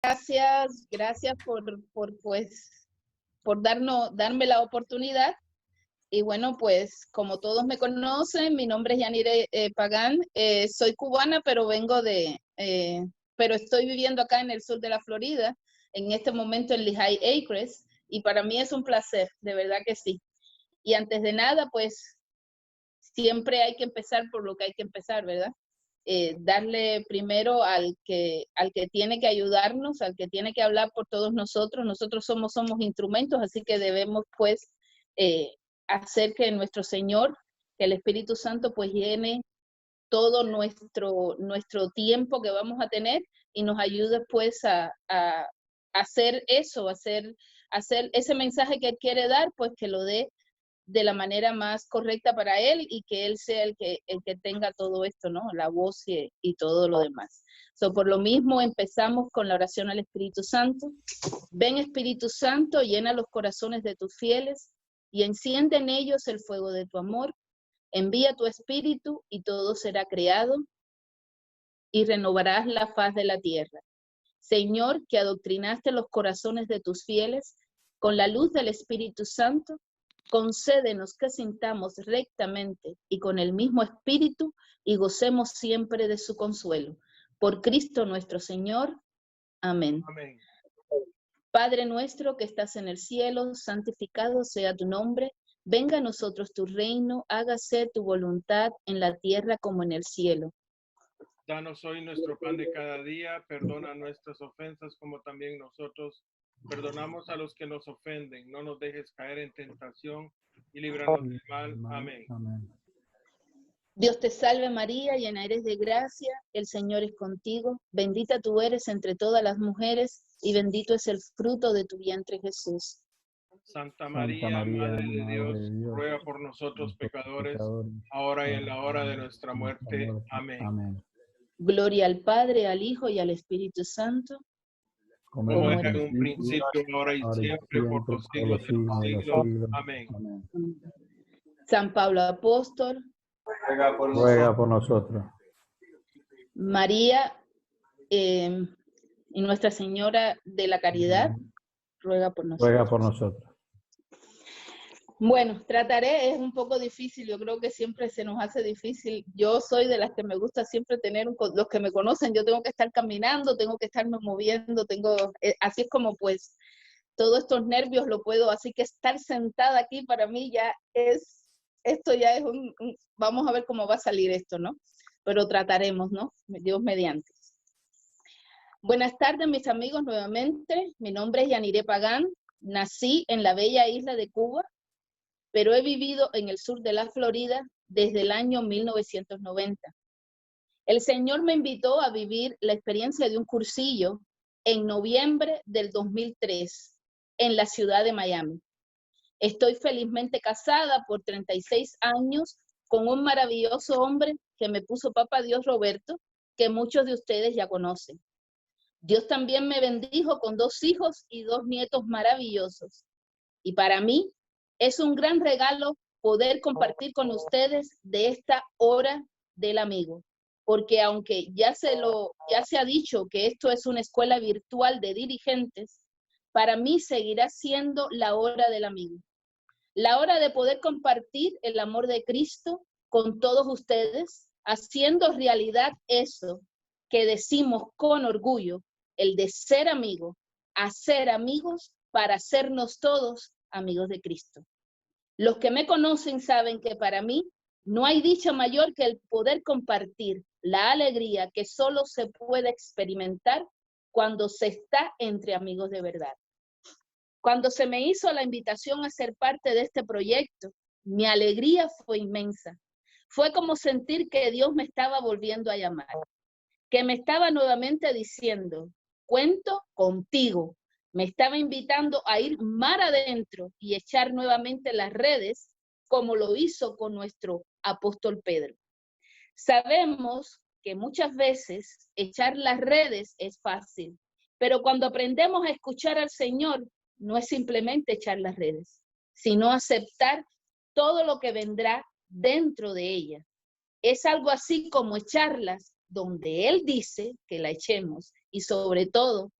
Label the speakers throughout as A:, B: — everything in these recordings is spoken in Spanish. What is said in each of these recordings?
A: Gracias por darme la oportunidad. Y bueno, pues como todos me conocen, mi nombre es Yanire Pagán. Soy cubana, pero pero estoy viviendo acá en el sur de la Florida, en este momento en Lehigh Acres, y para mí es un placer, de verdad que sí. Y antes de nada, pues siempre hay que empezar por lo que hay que empezar, ¿verdad? Darle primero al que tiene que ayudarnos, al que tiene que hablar por todos nosotros. Nosotros somos instrumentos, así que debemos pues hacer que nuestro Señor, que el Espíritu Santo pues llene todo nuestro tiempo que vamos a tener y nos ayude pues a hacer eso, hacer ese mensaje que Él quiere dar, pues que lo dé de la manera más correcta para Él y que Él sea el que tenga todo esto, ¿no? La voz y todo lo demás. Por lo mismo empezamos con la oración al Espíritu Santo. Ven Espíritu Santo, llena los corazones de tus fieles y enciende en ellos el fuego de tu amor. Envía tu Espíritu y todo será creado y renovarás la faz de la tierra. Señor, que adoctrinaste los corazones de tus fieles con la luz del Espíritu Santo, concédenos que sintamos rectamente y con el mismo espíritu y gocemos siempre de su consuelo. Por Cristo nuestro Señor. Amén.
B: Amén.
A: Padre nuestro que estás en el cielo, santificado sea tu nombre. Venga a nosotros tu reino, hágase tu voluntad en la tierra como en el cielo.
B: Danos hoy nuestro pan de cada día, perdona nuestras ofensas como también nosotros perdonamos a los que nos ofenden. No nos dejes caer en tentación y líbranos del mal. Amén.
C: Amén.
A: Dios te salve María, llena eres de gracia, el Señor es contigo, bendita tú eres entre todas las mujeres y bendito es el fruto de tu vientre Jesús.
B: Santa María, Madre de Dios, ruega por nosotros pecadores, ahora y en la hora de nuestra muerte. Amén.
C: Amén.
A: Gloria al Padre, al Hijo y al Espíritu Santo.
B: Como era en un principio, ahora y siempre, por los siglos de los siglos. Amén.
A: San Pablo Apóstol,
C: ruega por nosotros.
A: María y Nuestra Señora de la Caridad, ruega por nosotros.
C: Ruega por nosotros.
A: Bueno, trataré, es un poco difícil, yo creo que siempre se nos hace difícil. Yo soy de las que me gusta siempre tener, los que me conocen, yo tengo que estar caminando, tengo que estarme moviendo, así es como pues todos estos nervios lo puedo, así que estar sentada aquí para mí ya es, esto ya es vamos a ver cómo va a salir esto, ¿no? Pero trataremos, ¿no? Dios mediante. Buenas tardes, mis amigos, nuevamente. Mi nombre es Yanire Pagán, nací en la bella isla de Cuba, pero he vivido en el sur de la Florida desde el año 1990. El Señor me invitó a vivir la experiencia de un cursillo en noviembre del 2003 en la ciudad de Miami. Estoy felizmente casada por 36 años con un maravilloso hombre que me puso Papá Dios Roberto, que muchos de ustedes ya conocen. Dios también me bendijo con 2 hijos y 2 nietos maravillosos. Y para mí es un gran regalo poder compartir con ustedes de esta hora del amigo. Porque aunque ya se ha dicho que esto es una escuela virtual de dirigentes, para mí seguirá siendo la hora del amigo. La hora de poder compartir el amor de Cristo con todos ustedes, haciendo realidad eso que decimos con orgullo, el de ser amigo, hacer amigos para hacernos todos amigos de Cristo. Los que me conocen saben que para mí no hay dicha mayor que el poder compartir la alegría que solo se puede experimentar cuando se está entre amigos de verdad. Cuando se me hizo la invitación a ser parte de este proyecto, mi alegría fue inmensa. Fue como sentir que Dios me estaba volviendo a llamar, que me estaba nuevamente diciendo, cuento contigo. Me estaba invitando a ir mar adentro y echar nuevamente las redes, como lo hizo con nuestro apóstol Pedro. Sabemos que muchas veces echar las redes es fácil, pero cuando aprendemos a escuchar al Señor, no es simplemente echar las redes, sino aceptar todo lo que vendrá dentro de ella. Es algo así como echarlas donde Él dice que la echemos y sobre todo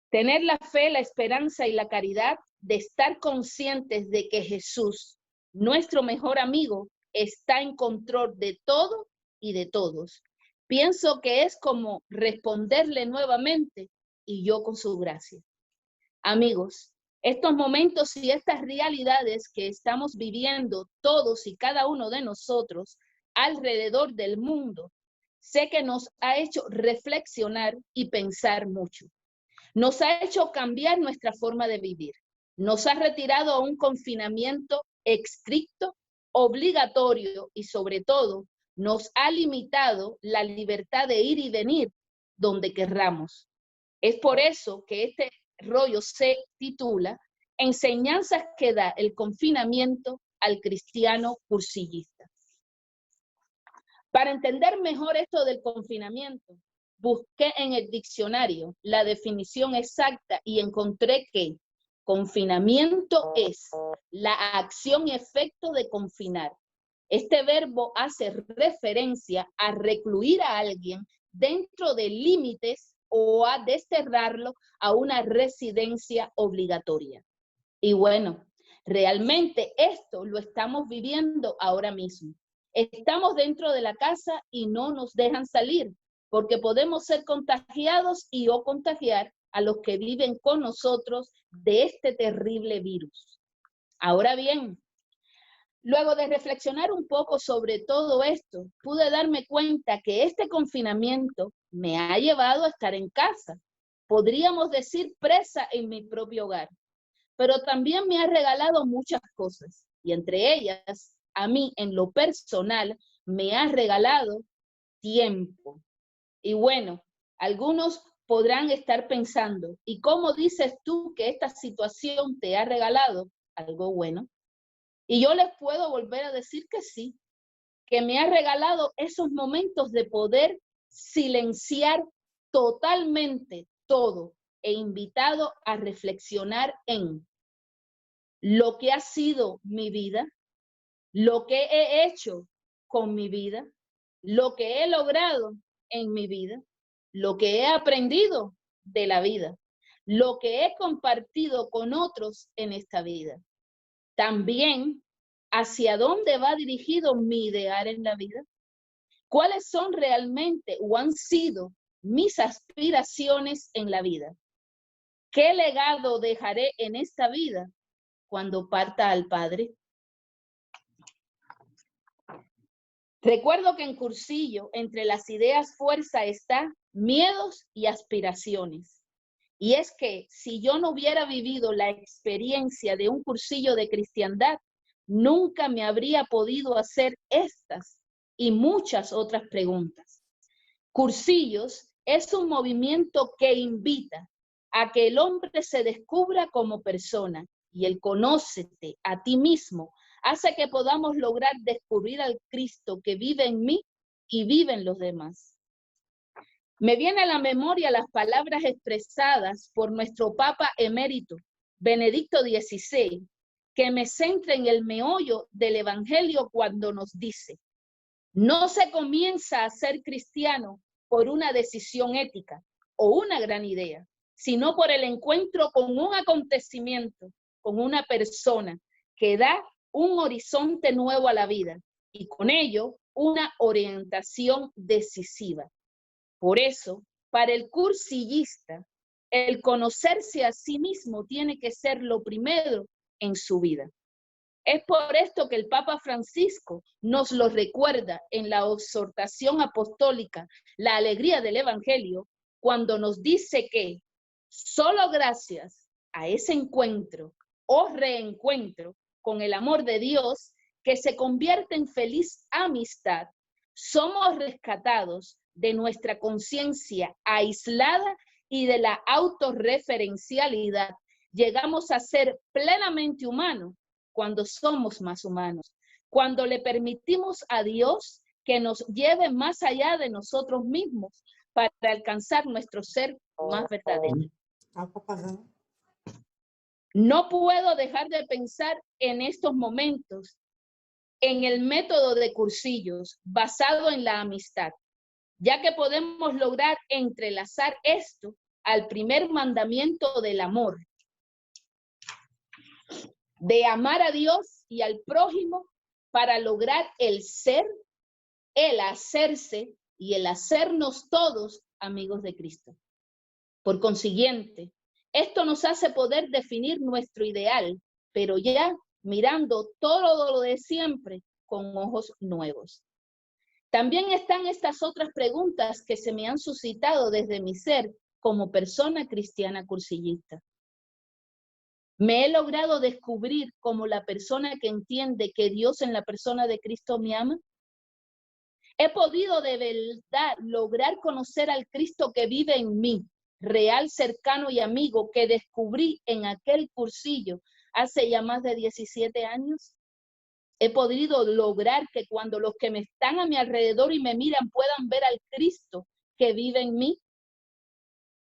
A: Tener la fe, la esperanza y la caridad de estar conscientes de que Jesús, nuestro mejor amigo, está en control de todo y de todos. Pienso que es como responderle nuevamente y yo con su gracia. Amigos, estos momentos y estas realidades que estamos viviendo todos y cada uno de nosotros alrededor del mundo, sé que nos ha hecho reflexionar y pensar mucho. Nos ha hecho cambiar nuestra forma de vivir. Nos ha retirado a un confinamiento estricto, obligatorio y sobre todo nos ha limitado la libertad de ir y venir donde querramos. Es por eso que este rollo se titula Enseñanzas que da el confinamiento al cristiano cursillista. Para entender mejor esto del confinamiento, busqué en el diccionario la definición exacta y encontré que confinamiento es la acción y efecto de confinar. Este verbo hace referencia a recluir a alguien dentro de límites o a desterrarlo a una residencia obligatoria. Y bueno, realmente esto lo estamos viviendo ahora mismo. Estamos dentro de la casa y no nos dejan salir, porque podemos ser contagiados y o contagiar a los que viven con nosotros de este terrible virus. Ahora bien, luego de reflexionar un poco sobre todo esto, pude darme cuenta que este confinamiento me ha llevado a estar en casa. Podríamos decir presa en mi propio hogar, pero también me ha regalado muchas cosas y entre ellas, a mí en lo personal, me ha regalado tiempo. Y bueno, algunos podrán estar pensando, ¿y cómo dices tú que esta situación te ha regalado algo bueno? Y yo les puedo volver a decir que sí, que me ha regalado esos momentos de poder silenciar totalmente todo e invitado a reflexionar en lo que ha sido mi vida, lo que he hecho con mi vida, lo que he logrado en mi vida, lo que he aprendido de la vida, lo que he compartido con otros en esta vida. También, ¿hacia dónde va dirigido mi ideal en la vida? ¿Cuáles son realmente o han sido mis aspiraciones en la vida? ¿Qué legado dejaré en esta vida cuando parta al Padre? Recuerdo que en cursillo, entre las ideas fuerza está miedos y aspiraciones. Y es que si yo no hubiera vivido la experiencia de un cursillo de cristiandad, nunca me habría podido hacer estas y muchas otras preguntas. Cursillos es un movimiento que invita a que el hombre se descubra como persona y el conócete a ti mismo hace que podamos lograr descubrir al Cristo que vive en mí y vive en los demás. Me viene a la memoria las palabras expresadas por nuestro Papa emérito, Benedicto XVI, que me centra en el meollo del Evangelio cuando nos dice: no se comienza a ser cristiano por una decisión ética o una gran idea, sino por el encuentro con un acontecimiento, con una persona que da un horizonte nuevo a la vida y con ello una orientación decisiva. Por eso, para el cursillista, el conocerse a sí mismo tiene que ser lo primero en su vida. Es por esto que el Papa Francisco nos lo recuerda en la exhortación apostólica, la alegría del Evangelio, cuando nos dice que solo gracias a ese encuentro o reencuentro con el amor de Dios, que se convierte en feliz amistad, somos rescatados de nuestra conciencia aislada y de la autorreferencialidad. Llegamos a ser plenamente humanos cuando somos más humanos, cuando le permitimos a Dios que nos lleve más allá de nosotros mismos para alcanzar nuestro ser más verdadero. No puedo dejar de pensar en estos momentos en el método de cursillos basado en la amistad, ya que podemos lograr entrelazar esto al primer mandamiento del amor, de amar a Dios y al prójimo para lograr el ser, el hacerse y el hacernos todos amigos de Cristo. Por consiguiente, esto nos hace poder definir nuestro ideal, pero ya mirando todo lo de siempre con ojos nuevos. También están estas otras preguntas que se me han suscitado desde mi ser como persona cristiana cursillista. ¿Me he logrado descubrir como la persona que entiende que Dios en la persona de Cristo me ama? ¿He podido de verdad lograr conocer al Cristo que vive en mí, real, cercano y amigo, que descubrí en aquel cursillo hace ya más de 17 años? ¿He podido lograr que cuando los que me están a mi alrededor y me miran puedan ver al Cristo que vive en mí?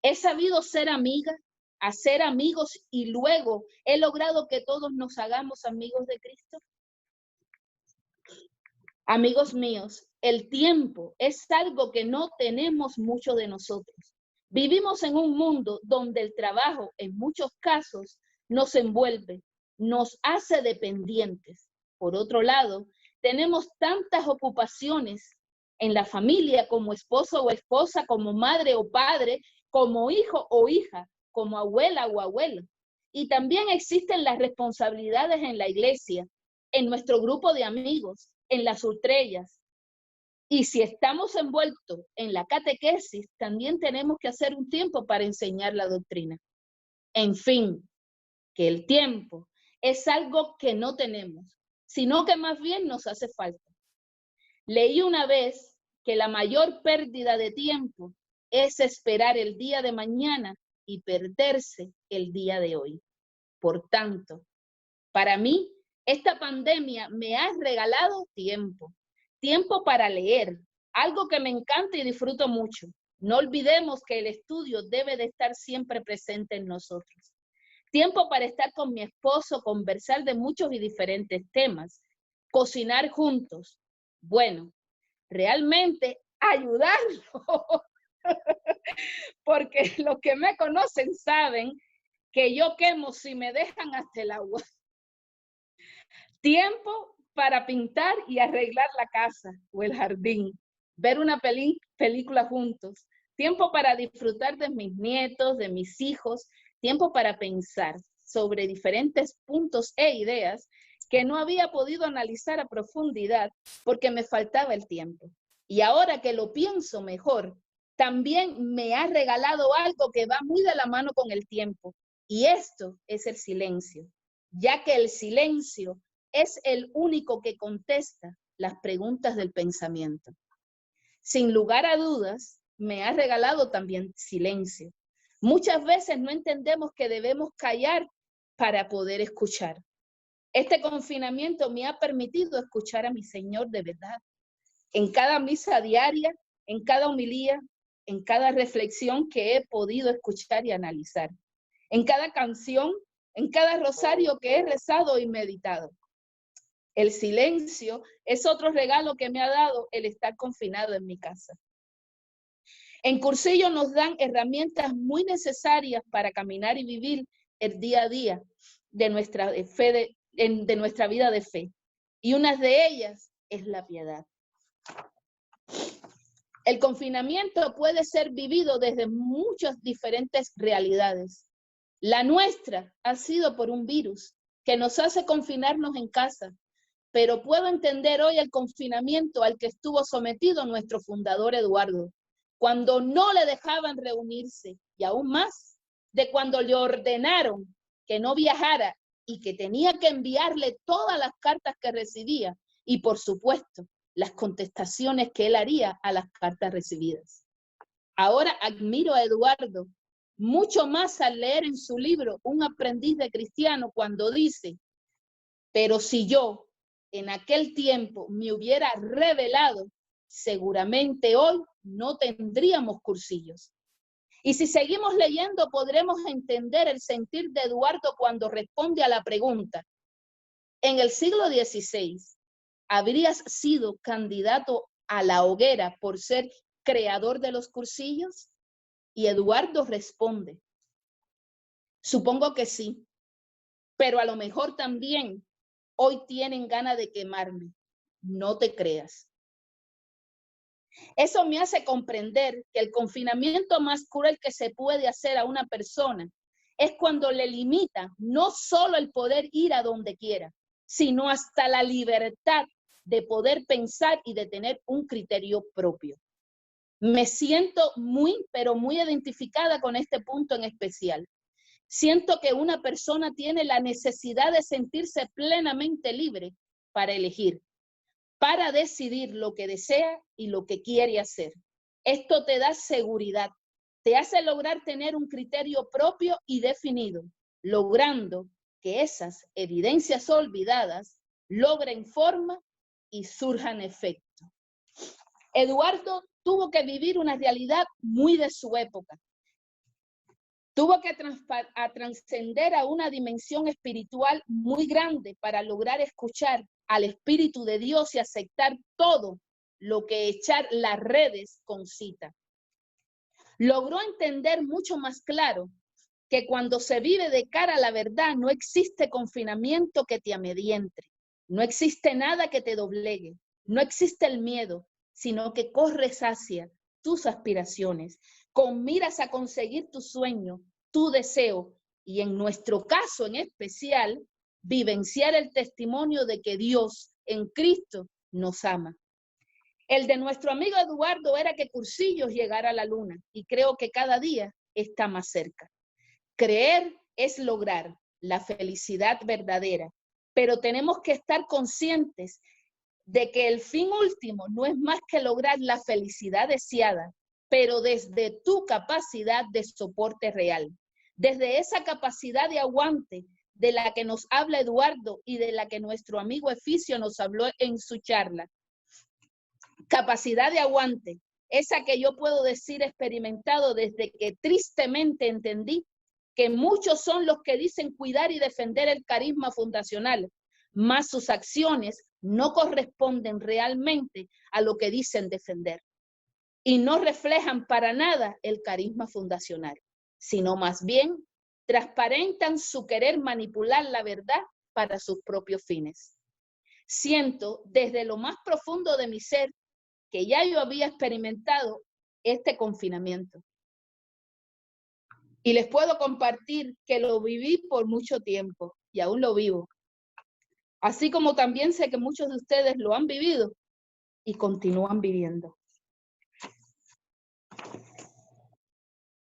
A: ¿He sabido ser amiga, hacer amigos y luego he logrado que todos nos hagamos amigos de Cristo? Amigos míos, el tiempo es algo que no tenemos mucho de nosotros. Vivimos en un mundo donde el trabajo, en muchos casos, nos envuelve, nos hace dependientes. Por otro lado, tenemos tantas ocupaciones en la familia como esposo o esposa, como madre o padre, como hijo o hija, como abuela o abuelo. Y también existen las responsabilidades en la iglesia, en nuestro grupo de amigos, en las ultrellas. Y si estamos envueltos en la catequesis, también tenemos que hacer un tiempo para enseñar la doctrina. En fin, que el tiempo es algo que no tenemos, sino que más bien nos hace falta. Leí una vez que la mayor pérdida de tiempo es esperar el día de mañana y perderse el día de hoy. Por tanto, para mí, esta pandemia me ha regalado tiempo. Tiempo para leer, algo que me encanta y disfruto mucho. No olvidemos que el estudio debe de estar siempre presente en nosotros. Tiempo para estar con mi esposo, conversar de muchos y diferentes temas, cocinar juntos. Bueno, realmente ayudarlo, porque los que me conocen saben que yo quemo si me dejan hasta el agua. Tiempo para pintar y arreglar la casa o el jardín, ver una película juntos, tiempo para disfrutar de mis nietos, de mis hijos, tiempo para pensar sobre diferentes puntos e ideas que no había podido analizar a profundidad porque me faltaba el tiempo. Y ahora que lo pienso mejor, también me ha regalado algo que va muy de la mano con el tiempo, y esto es el silencio, ya que el silencio es el único que contesta las preguntas del pensamiento. Sin lugar a dudas, me ha regalado también silencio. Muchas veces no entendemos que debemos callar para poder escuchar. Este confinamiento me ha permitido escuchar a mi Señor de verdad. En cada misa diaria, en cada homilía, en cada reflexión que he podido escuchar y analizar. En cada canción, en cada rosario que he rezado y meditado. El silencio es otro regalo que me ha dado el estar confinado en mi casa. En Cursillo nos dan herramientas muy necesarias para caminar y vivir el día a día de nuestra fe, de nuestra vida de fe. Y una de ellas es la piedad. El confinamiento puede ser vivido desde muchas diferentes realidades. La nuestra ha sido por un virus que nos hace confinarnos en casa, pero puedo entender hoy el confinamiento al que estuvo sometido nuestro fundador Eduardo, cuando no le dejaban reunirse, y aún más, de cuando le ordenaron que no viajara y que tenía que enviarle todas las cartas que recibía y, por supuesto, las contestaciones que él haría a las cartas recibidas. Ahora admiro a Eduardo mucho más al leer en su libro Un aprendiz de cristiano cuando dice, pero si yo en aquel tiempo me hubiera revelado, seguramente hoy no tendríamos cursillos. Y si seguimos leyendo, podremos entender el sentir de Eduardo cuando responde a la pregunta, en el siglo XVI, ¿habrías sido candidato a la hoguera por ser creador de los cursillos? Y Eduardo responde, supongo que sí, pero a lo mejor también hoy tienen ganas de quemarme. No te creas. Eso me hace comprender que el confinamiento más cruel que se puede hacer a una persona es cuando le limita no solo el poder ir a donde quiera, sino hasta la libertad de poder pensar y de tener un criterio propio. Me siento pero muy identificada con este punto en especial. Siento que una persona tiene la necesidad de sentirse plenamente libre para elegir, para decidir lo que desea y lo que quiere hacer. Esto te da seguridad, te hace lograr tener un criterio propio y definido, logrando que esas evidencias olvidadas logren forma y surjan efecto. Eduardo tuvo que vivir una realidad muy de su época. Tuvo que trascender a una dimensión espiritual muy grande para lograr escuchar al Espíritu de Dios y aceptar todo lo que echar las redes concita. Logró entender mucho más claro que cuando se vive de cara a la verdad no existe confinamiento que te amedriente, no existe nada que te doblegue, no existe el miedo, sino que corres hacia tus aspiraciones, con miras a conseguir tu sueño, tu deseo, y en nuestro caso en especial, vivenciar el testimonio de que Dios en Cristo nos ama. El de nuestro amigo Eduardo era que Cursillos llegara a la luna, y creo que cada día está más cerca. Creer es lograr la felicidad verdadera, pero tenemos que estar conscientes de que el fin último no es más que lograr la felicidad deseada, pero desde tu capacidad de soporte real, desde esa capacidad de aguante de la que nos habla Eduardo y de la que nuestro amigo Eficio nos habló en su charla. Capacidad de aguante, esa que yo puedo decir experimentado desde que tristemente entendí que muchos son los que dicen cuidar y defender el carisma fundacional, mas sus acciones no corresponden realmente a lo que dicen defender y no reflejan para nada el carisma fundacional, sino más bien transparentan su querer manipular la verdad para sus propios fines. Siento desde lo más profundo de mi ser que ya yo había experimentado este confinamiento. Y les puedo compartir que lo viví por mucho tiempo y aún lo vivo. Así como también sé que muchos de ustedes lo han vivido y continúan viviendo.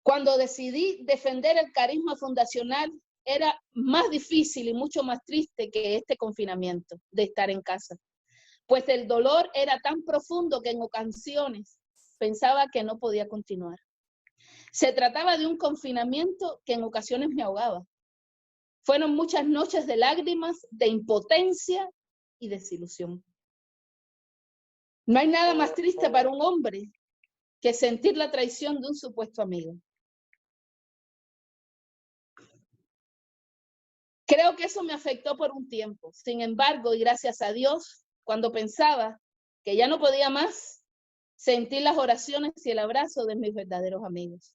A: Cuando decidí defender el carisma fundacional, era más difícil y mucho más triste que este confinamiento de estar en casa. Pues el dolor era tan profundo que en ocasiones pensaba que no podía continuar. Se trataba de un confinamiento que en ocasiones me ahogaba. Fueron muchas noches de lágrimas, de impotencia y desilusión. No hay nada más triste para un hombre que sentir la traición de un supuesto amigo. Creo que eso me afectó por un tiempo. Sin embargo, y gracias a Dios, cuando pensaba que ya no podía más, sentí las oraciones y el abrazo de mis verdaderos amigos.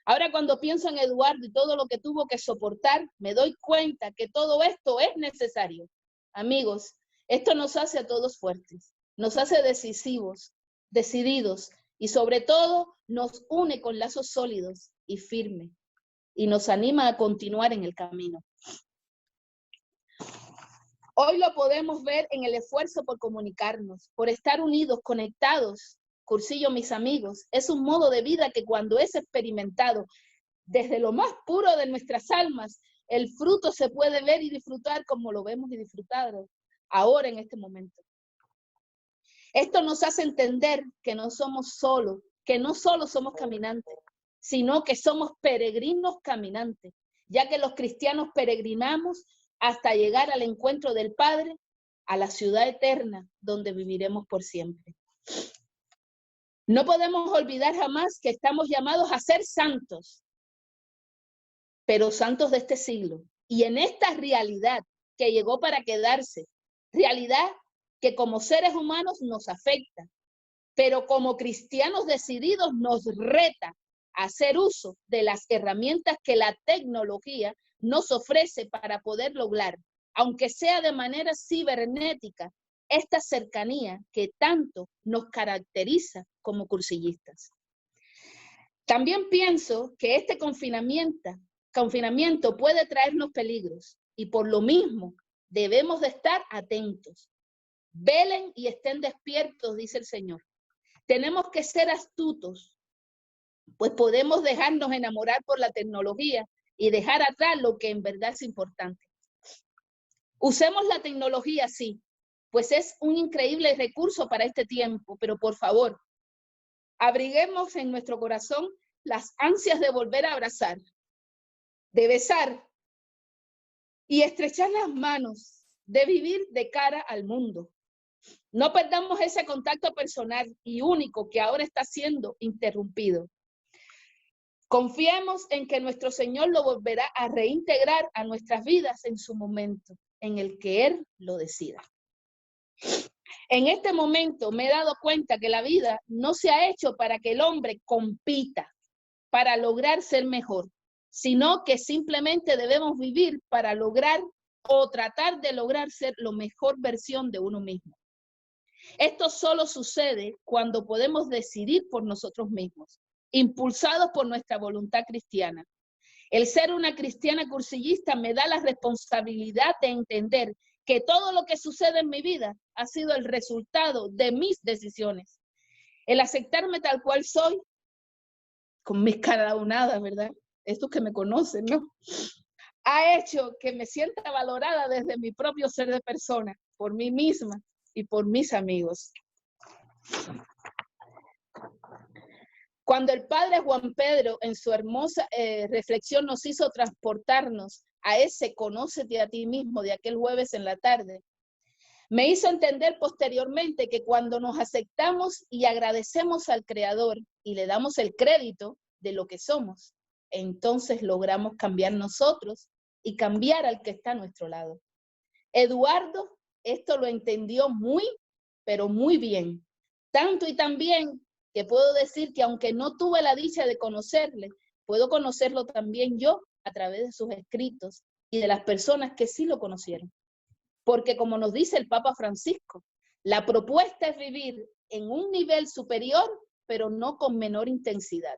A: Ahora cuando pienso en Eduardo y todo lo que tuvo que soportar, me doy cuenta que todo esto es necesario. Amigos, esto nos hace a todos fuertes, nos hace decisivos, decididos y sobre todo nos une con lazos sólidos y firmes y nos anima a continuar en el camino. Hoy lo podemos ver en el esfuerzo por comunicarnos, por estar unidos, conectados. Cursillo, mis amigos, es un modo de vida que cuando es experimentado desde lo más puro de nuestras almas, el fruto se puede ver y disfrutar como lo vemos y disfrutado ahora en este momento. Esto nos hace entender que no somos solos, que no solo somos caminantes, sino que somos peregrinos caminantes, ya que los cristianos peregrinamos hasta llegar al encuentro del Padre, a la ciudad eterna, donde viviremos por siempre. No podemos olvidar jamás que estamos llamados a ser santos, pero santos de este siglo. Y en esta realidad que llegó para quedarse, realidad que como seres humanos nos afecta, pero como cristianos decididos nos reta a hacer uso de las herramientas que la tecnología nos ofrece para poder lograr, aunque sea de manera cibernética, esta cercanía que tanto nos caracteriza como cursillistas. También pienso que este confinamiento puede traernos peligros y por lo mismo debemos de estar atentos. Velen y estén despiertos, dice el Señor. Tenemos que ser astutos, pues podemos dejarnos enamorar por la tecnología y dejar atrás lo que en verdad es importante. Usemos la tecnología, sí, pues es un increíble recurso para este tiempo, pero por favor, abriguemos en nuestro corazón las ansias de volver a abrazar, de besar y estrechar las manos, de vivir de cara al mundo. No perdamos ese contacto personal y único que ahora está siendo interrumpido. Confiemos en que nuestro Señor lo volverá a reintegrar a nuestras vidas en su momento, en el que Él lo decida. En este momento me he dado cuenta que la vida no se ha hecho para que el hombre compita, para lograr ser mejor, sino que simplemente debemos vivir para lograr o tratar de lograr ser la mejor versión de uno mismo. Esto solo sucede cuando podemos decidir por nosotros mismos, impulsados por nuestra voluntad cristiana. El ser una cristiana cursillista me da la responsabilidad de entender que todo lo que sucede en mi vida ha sido el resultado de mis decisiones. El aceptarme tal cual soy, con mis caraunadas, ¿verdad? Estos que me conocen, ¿no? Ha hecho que me sienta valorada desde mi propio ser de persona, por mí misma y por mis amigos. Cuando el padre Juan Pedro en su hermosa reflexión nos hizo transportarnos a ese conócete a ti mismo de aquel jueves en la tarde, me hizo entender posteriormente que cuando nos aceptamos y agradecemos al Creador y le damos el crédito de lo que somos, entonces logramos cambiar nosotros y cambiar al que está a nuestro lado. Eduardo esto lo entendió muy, pero muy bien. Tanto y tan bien que puedo decir que aunque no tuve la dicha de conocerle, puedo conocerlo también yo a través de sus escritos y de las personas que sí lo conocieron. Porque como nos dice el Papa Francisco, la propuesta es vivir en un nivel superior, pero no con menor intensidad.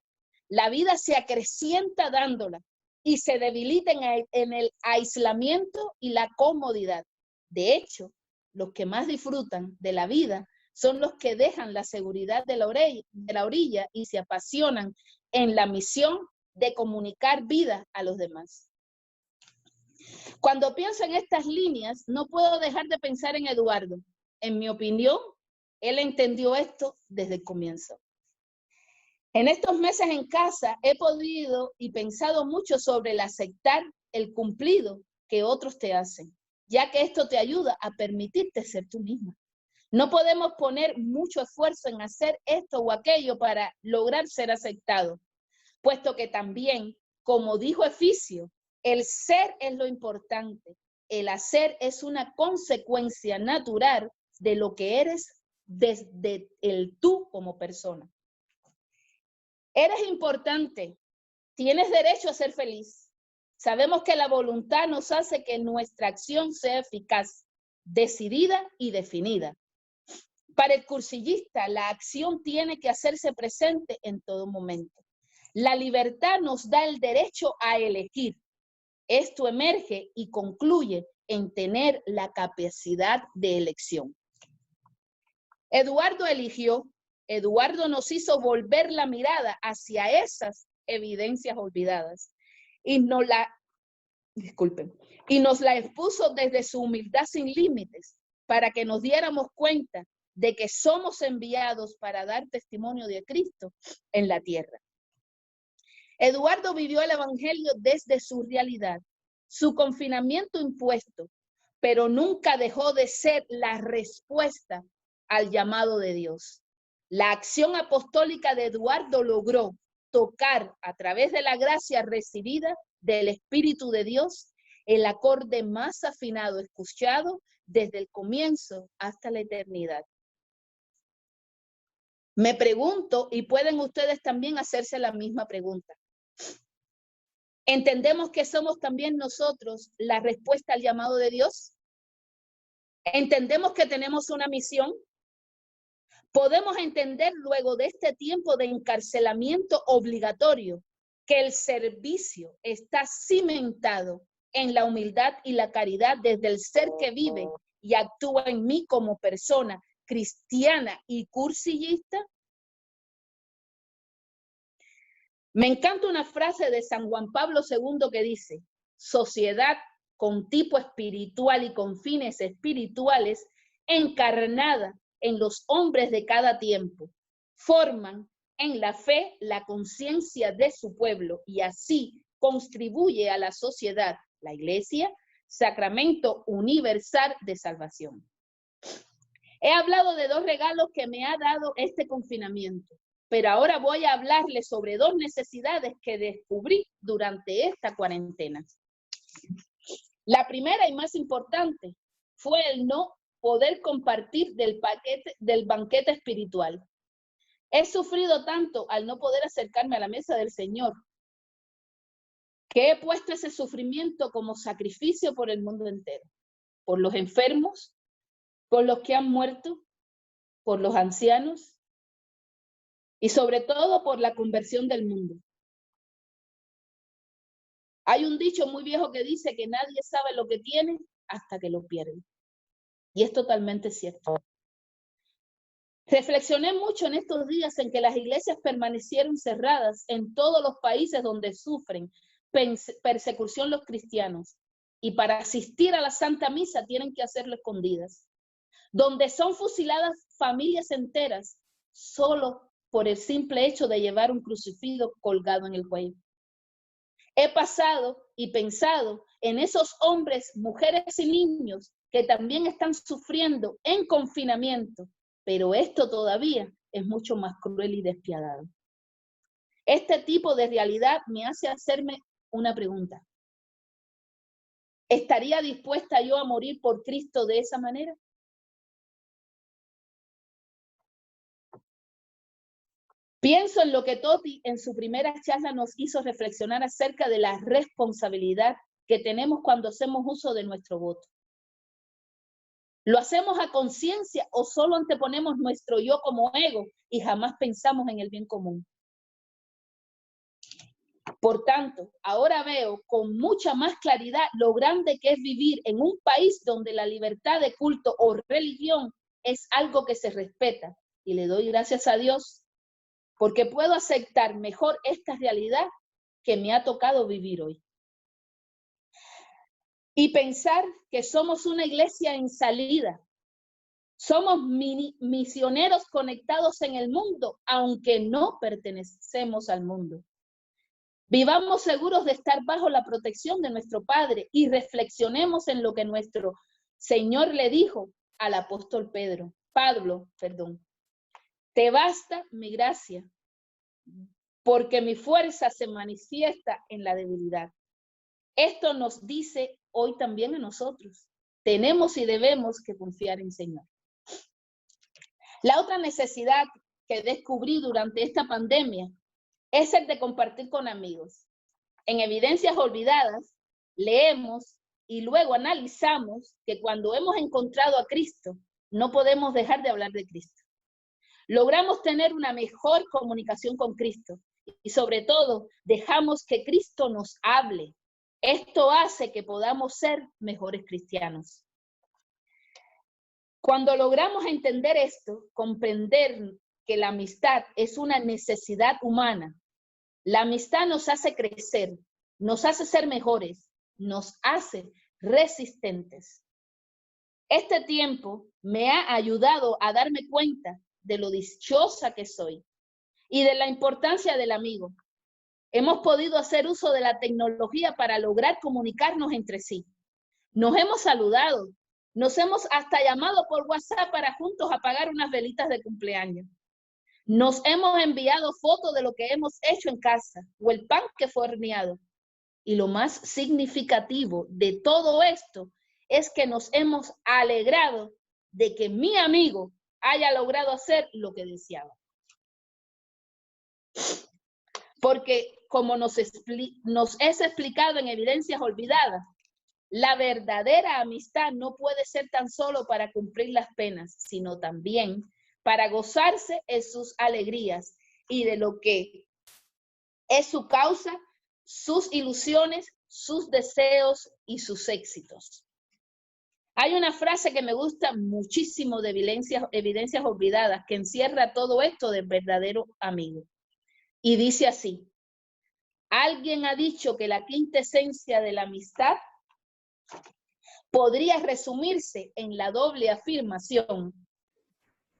A: La vida se acrecienta dándola y se debilita en el aislamiento y la comodidad. De hecho, los que más disfrutan de la vida son los que dejan la seguridad de la orilla y se apasionan en la misión de comunicar vida a los demás. Cuando pienso en estas líneas, no puedo dejar de pensar en Eduardo. En mi opinión, él entendió esto desde el comienzo. En estos meses en casa he podido y pensado mucho sobre el aceptar el cumplido que otros te hacen, ya que esto te ayuda a permitirte ser tú misma. No podemos poner mucho esfuerzo en hacer esto o aquello para lograr ser aceptado, puesto que también, como dijo Eficio, el ser es lo importante, el hacer es una consecuencia natural de lo que eres desde el tú como persona. Eres importante, tienes derecho a ser feliz. Sabemos que la voluntad nos hace que nuestra acción sea eficaz, decidida y definida. Para el cursillista, la acción tiene que hacerse presente en todo momento. La libertad nos da el derecho a elegir. Esto emerge y concluye en tener la capacidad de elección. Eduardo eligió, Eduardo nos hizo volver la mirada hacia esas evidencias olvidadas y nos la expuso desde su humildad sin límites para que nos diéramos cuenta de que somos enviados para dar testimonio de Cristo en la tierra. Eduardo vivió el evangelio desde su realidad, su confinamiento impuesto, pero nunca dejó de ser la respuesta al llamado de Dios. La acción apostólica de Eduardo logró tocar a través de la gracia recibida del Espíritu de Dios el acorde más afinado escuchado desde el comienzo hasta la eternidad. Me pregunto, y pueden ustedes también hacerse la misma pregunta. ¿Entendemos que somos también nosotros la respuesta al llamado de Dios? ¿Entendemos que tenemos una misión? Podemos entender luego de este tiempo de encarcelamiento obligatorio que el servicio está cimentado en la humildad y la caridad desde el ser que vive y actúa en mí como persona cristiana y cursillista. Me encanta una frase de San Juan Pablo II que dice: sociedad con tipo espiritual y con fines espirituales encarnada en los hombres de cada tiempo, forman en la fe la conciencia de su pueblo y así contribuye a la sociedad, la Iglesia, sacramento universal de salvación. He hablado de 2 regalos que me ha dado este confinamiento, pero ahora voy a hablarles sobre 2 necesidades que descubrí durante esta cuarentena. La primera y más importante fue el no poder compartir del banquete espiritual. He sufrido tanto al no poder acercarme a la mesa del Señor, que he puesto ese sufrimiento como sacrificio por el mundo entero, por los enfermos, por los que han muerto, por los ancianos y sobre todo por la conversión del mundo. Hay un dicho muy viejo que dice que nadie sabe lo que tiene hasta que lo pierde. Y es totalmente cierto. Reflexioné mucho en estos días en que las iglesias permanecieron cerradas en todos los países donde sufren persecución los cristianos. Y para asistir a la Santa Misa tienen que hacerlo escondidas. Donde son fusiladas familias enteras solo por el simple hecho de llevar un crucifijo colgado en el cuello. He pasado y pensado en esos hombres, mujeres y niños que también están sufriendo en confinamiento, pero esto todavía es mucho más cruel y despiadado. Este tipo de realidad me hace hacerme una pregunta. ¿Estaría dispuesta yo a morir por Cristo de esa manera? Pienso en lo que Toti en su primera charla nos hizo reflexionar acerca de la responsabilidad que tenemos cuando hacemos uso de nuestro voto. ¿Lo hacemos a conciencia o solo anteponemos nuestro yo como ego y jamás pensamos en el bien común? Por tanto, ahora veo con mucha más claridad lo grande que es vivir en un país donde la libertad de culto o religión es algo que se respeta. Y le doy gracias a Dios porque puedo aceptar mejor esta realidad que me ha tocado vivir hoy. Y pensar que somos una iglesia en salida. Somos misioneros conectados en el mundo, aunque no pertenecemos al mundo. Vivamos seguros de estar bajo la protección de nuestro Padre y reflexionemos en lo que nuestro Señor le dijo al apóstol Pablo. Te basta mi gracia, porque mi fuerza se manifiesta en la debilidad. Esto nos dice hoy también a nosotros. Tenemos y debemos que confiar en el Señor. La otra necesidad que descubrí durante esta pandemia es el de compartir con amigos. En Evidencias Olvidadas, leemos y luego analizamos que cuando hemos encontrado a Cristo, no podemos dejar de hablar de Cristo. Logramos tener una mejor comunicación con Cristo y sobre todo dejamos que Cristo nos hable. Esto hace que podamos ser mejores cristianos. Cuando logramos entender esto, comprender que la amistad es una necesidad humana, la amistad nos hace crecer, nos hace ser mejores, nos hace resistentes. Este tiempo me ha ayudado a darme cuenta de lo dichosa que soy y de la importancia del amigo. Hemos podido hacer uso de la tecnología para lograr comunicarnos entre sí. Nos hemos saludado, nos hemos hasta llamado por WhatsApp para juntos apagar unas velitas de cumpleaños. Nos hemos enviado fotos de lo que hemos hecho en casa o el pan que fue horneado. Y lo más significativo de todo esto es que nos hemos alegrado de que mi amigo haya logrado hacer lo que deseaba. Porque como nos es explicado en Evidencias Olvidadas, la verdadera amistad no puede ser tan solo para cumplir las penas, sino también para gozarse en sus alegrías y de lo que es su causa, sus ilusiones, sus deseos y sus éxitos. Hay una frase que me gusta muchísimo de Evidencias Olvidadas que encierra todo esto del verdadero amigo. Y dice así: alguien ha dicho que la quinta esencia de la amistad podría resumirse en la doble afirmación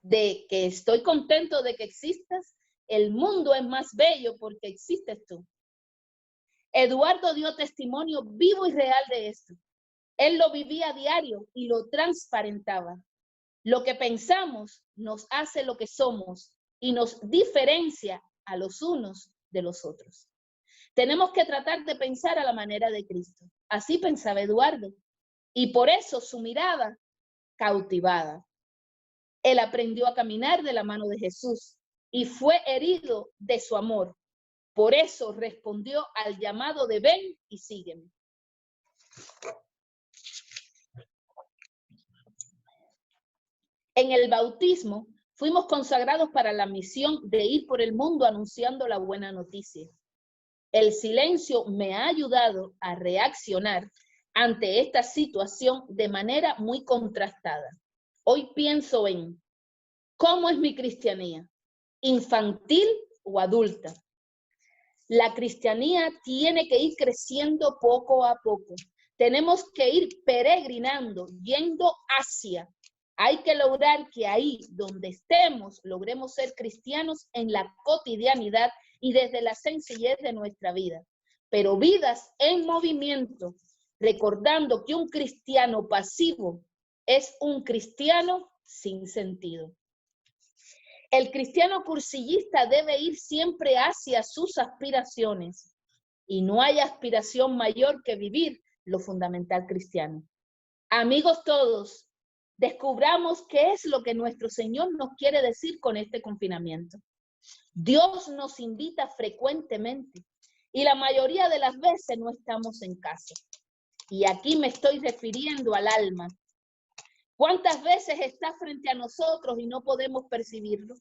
A: de que estoy contento de que existas, el mundo es más bello porque existes tú. Eduardo dio testimonio vivo y real de esto. Él lo vivía a diario y lo transparentaba. Lo que pensamos nos hace lo que somos y nos diferencia a los unos de los otros. Tenemos que tratar de pensar a la manera de Cristo. Así pensaba Eduardo. Y por eso su mirada cautivada. Él aprendió a caminar de la mano de Jesús y fue herido de su amor. Por eso respondió al llamado de ven y sígueme. En el bautismo fuimos consagrados para la misión de ir por el mundo anunciando la buena noticia. El silencio me ha ayudado a reaccionar ante esta situación de manera muy contrastada. Hoy pienso en ¿cómo es mi cristianía? ¿Infantil o adulta? La cristianía tiene que ir creciendo poco a poco. Tenemos que ir peregrinando, yendo hacia. Hay que lograr que ahí donde estemos, logremos ser cristianos en la cotidianidad y desde la sencillez de nuestra vida. Pero vidas en movimiento, recordando que un cristiano pasivo es un cristiano sin sentido. El cristiano cursillista debe ir siempre hacia sus aspiraciones y no hay aspiración mayor que vivir lo fundamental cristiano. Amigos todos, descubramos qué es lo que nuestro Señor nos quiere decir con este confinamiento. Dios nos invita frecuentemente y la mayoría de las veces no estamos en casa. Y aquí me estoy refiriendo al alma. ¿Cuántas veces está frente a nosotros y no podemos percibirlo?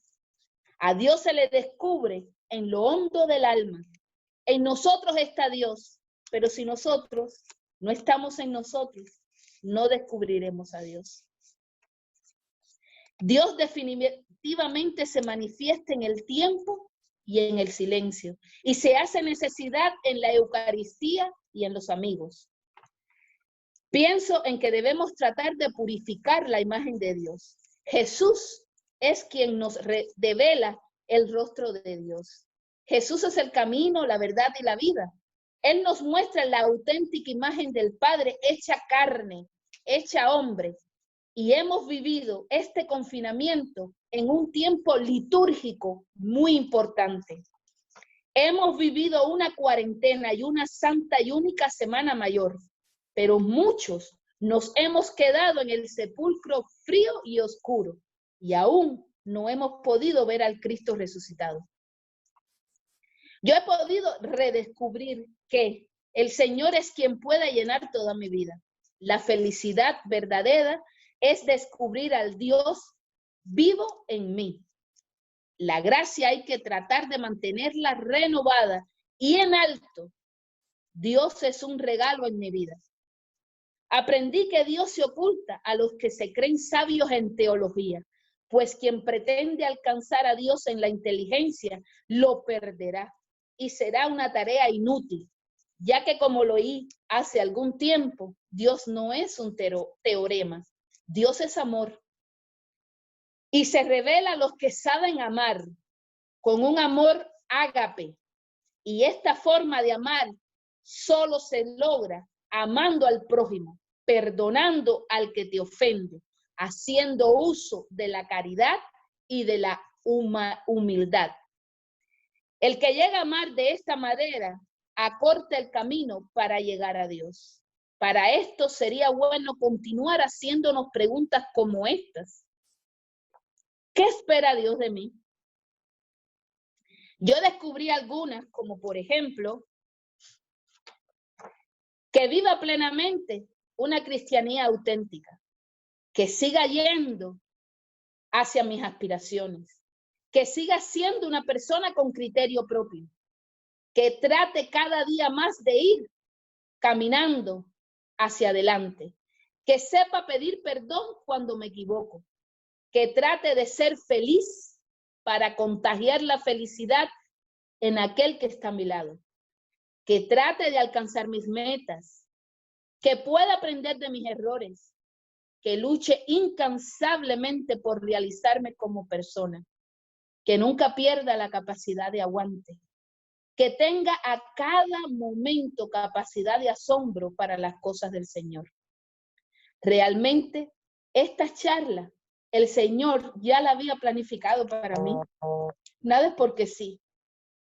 A: A Dios se le descubre en lo hondo del alma. En nosotros está Dios, pero si nosotros no estamos en nosotros, no descubriremos a Dios. Dios definitivamente se manifiesta en el tiempo y en el silencio, y se hace necesidad en la Eucaristía y en los amigos. Pienso en que debemos tratar de purificar la imagen de Dios. Jesús es quien nos devela el rostro de Dios. Jesús es el camino, la verdad y la vida. Él nos muestra la auténtica imagen del Padre hecha carne, hecha hombre. Y hemos vivido este confinamiento en un tiempo litúrgico muy importante. Hemos vivido una cuarentena y una santa y única semana mayor, pero muchos nos hemos quedado en el sepulcro frío y oscuro y aún no hemos podido ver al Cristo resucitado. Yo he podido redescubrir que el Señor es quien puede llenar toda mi vida. La felicidad verdadera es descubrir al Dios vivo en mí. La gracia hay que tratar de mantenerla renovada y en alto. Dios es un regalo en mi vida. Aprendí que Dios se oculta a los que se creen sabios en teología, pues quien pretende alcanzar a Dios en la inteligencia lo perderá y será una tarea inútil, ya que como lo oí hace algún tiempo, Dios no es un teorema, Dios es amor. Y se revela a los que saben amar con un amor ágape. Y esta forma de amar solo se logra amando al prójimo, perdonando al que te ofende, haciendo uso de la caridad y de la humildad. El que llega a amar de esta manera acorta el camino para llegar a Dios. Para esto sería bueno continuar haciéndonos preguntas como estas. ¿Qué espera Dios de mí? Yo descubrí algunas, como por ejemplo, que viva plenamente una cristianía auténtica, que siga yendo hacia mis aspiraciones, que siga siendo una persona con criterio propio, que trate cada día más de ir caminando hacia adelante, que sepa pedir perdón cuando me equivoco, que trate de ser feliz para contagiar la felicidad en aquel que está a mi lado, que trate de alcanzar mis metas, que pueda aprender de mis errores, que luche incansablemente por realizarme como persona, que nunca pierda la capacidad de aguante, que tenga a cada momento capacidad de asombro para las cosas del Señor. Realmente, esta charla, el Señor ya la había planificado para mí. Nada es porque sí.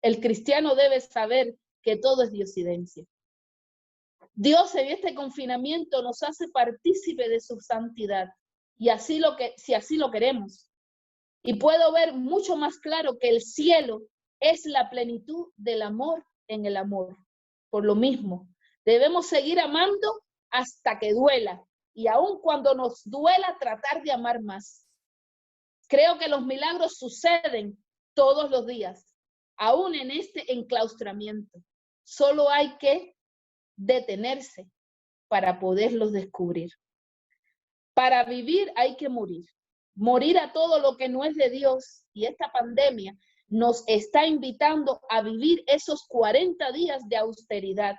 A: El cristiano debe saber que todo es diosidencia. Dios en este confinamiento nos hace partícipe de su santidad, y si así lo queremos. Y puedo ver mucho más claro que el cielo es la plenitud del amor en el amor. Por lo mismo, debemos seguir amando hasta que duela, y aun cuando nos duela, tratar de amar más. Creo que los milagros suceden todos los días, aún en este enclaustramiento. Solo hay que detenerse para poderlos descubrir. Para vivir hay que morir. Morir a todo lo que no es de Dios, y esta pandemia nos está invitando a vivir esos 40 días de austeridad,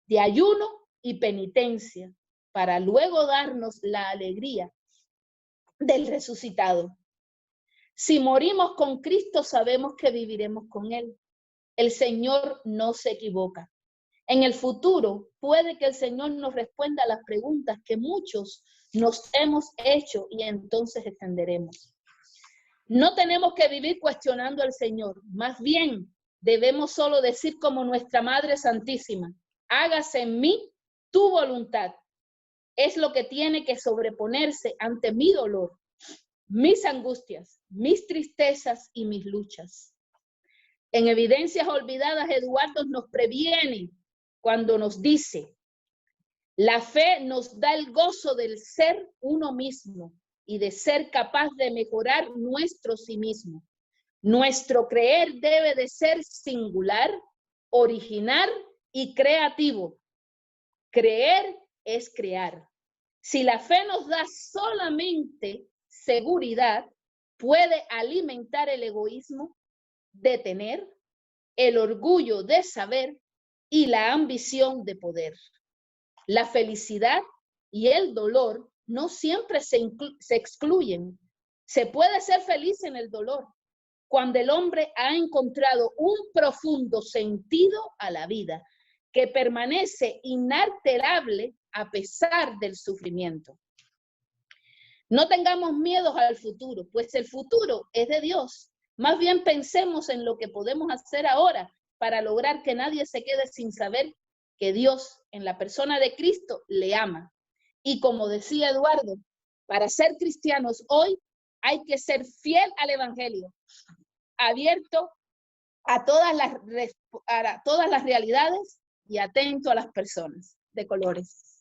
A: de ayuno y penitencia, para luego darnos la alegría del resucitado. Si morimos con Cristo, sabemos que viviremos con Él. El Señor no se equivoca. En el futuro, puede que el Señor nos responda a las preguntas que muchos nos hemos hecho, y entonces entenderemos. No tenemos que vivir cuestionando al Señor. Más bien, debemos solo decir como nuestra Madre Santísima: hágase en mí tu voluntad. Es lo que tiene que sobreponerse ante mi dolor, mis angustias, mis tristezas y mis luchas. En Evidencias Olvidadas, Eduardo nos previene cuando nos dice: la fe nos da el gozo del ser uno mismo y de ser capaz de mejorar nuestro sí mismo. Nuestro creer debe de ser singular, original y creativo. Creer es crear. Si la fe nos da solamente seguridad, puede alimentar el egoísmo de tener, el orgullo de saber y la ambición de poder. La felicidad y el dolor no siempre se excluyen. Se puede ser feliz en el dolor cuando el hombre ha encontrado un profundo sentido a la vida que permanece inalterable a pesar del sufrimiento. No tengamos miedos al futuro, pues el futuro es de Dios. Más bien pensemos en lo que podemos hacer ahora para lograr que nadie se quede sin saber que Dios, en la persona de Cristo, le ama. Y como decía Eduardo, para ser cristianos hoy hay que ser fiel al Evangelio, abierto a todas las realidades y atento a las personas de colores.